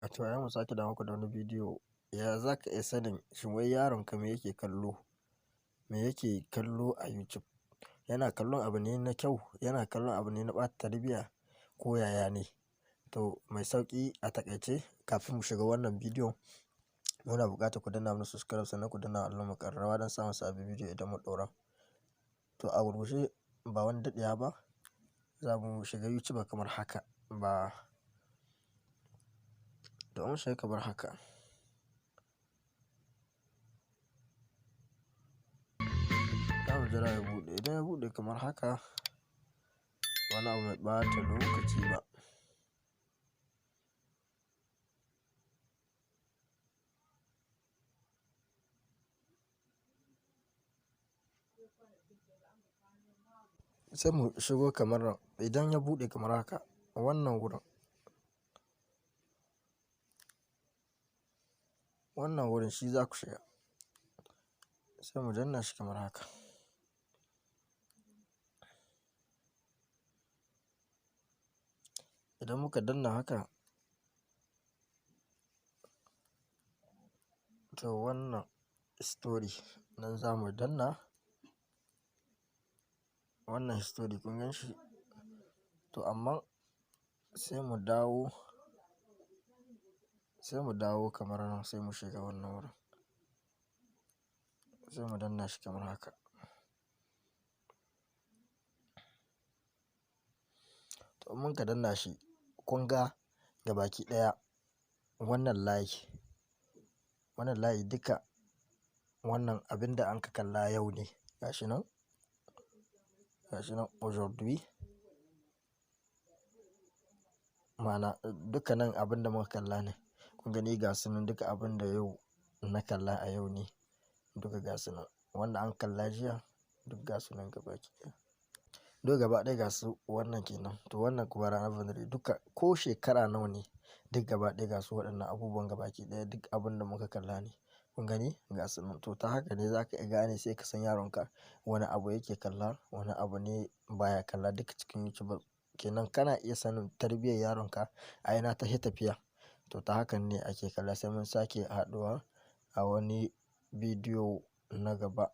A to ai mu sake dawo muku da wani bidiyo. Ya za ka iya sanin shin wai yaronka me yake kallo? Me yake kallo a YouTube? Yana kallon abu ne na kyau? Yana kallon abu ne na ɓata tarbiyya ko yaya ne? To mai sauƙi a taƙaice kafin mu shiga wannan bidiyon muna buƙatar ku danna mana subscribe sannan ku danna alamar ƙararrawa don samun sabbin bidiyo idan mun ɗora. To a gurguje ba wani daɗewa ba za mu shiga YouTube kamar haka domin shiga kamar haka. Za mu jira ya buɗe. Idan ya buɗe kamar haka wani abu mai ɓata lokaci ba. Sai mu shigo kamar nan. Idan ya buɗe kamar haka wannan wurin shi za ku shiga. Sai mu danna shi kamar haka. Idan muka danna haka to wannan story nan za mu danna. Wannan story kun gan shi? To amma sai mu dawo kamar nan sai mu shiga wannan wurin. Sai mu danna shi kamar haka. To in mun ka danna shi kun ga gabaki ɗaya wannan layi duka wannan abin da an ka kalla yau ne. Gashi nan aujourd'hui. Ma'ana dukkanin abin da muka kalla ne. Kun gani gasu nan duka abin da yau na kalla a yau ne. Duka gasu nan. Wanda an kalla jiya duk gasu nan gabaki ɗaya. Duk gaba ɗaya gasu wannan kenan. To wannan kuma ranar Vendredi duka ko shekara nawa ne duk gaba ɗaya gasu waɗannan abubuwan gabaki ɗaya duk abin da muka kalla ne. Kun gani gasu nan. To ta haka ne za ka iya gane sai ka san yaronka wane abu yake kalla wane abu ne baya kalla duka cikin YouTube kenan kana iya sanin tarbiyyar yaronka a ina ta hi tafiya. To ta hakan ne ake kalla sai mun sake haɗuwa a wani bidiyo na gaba.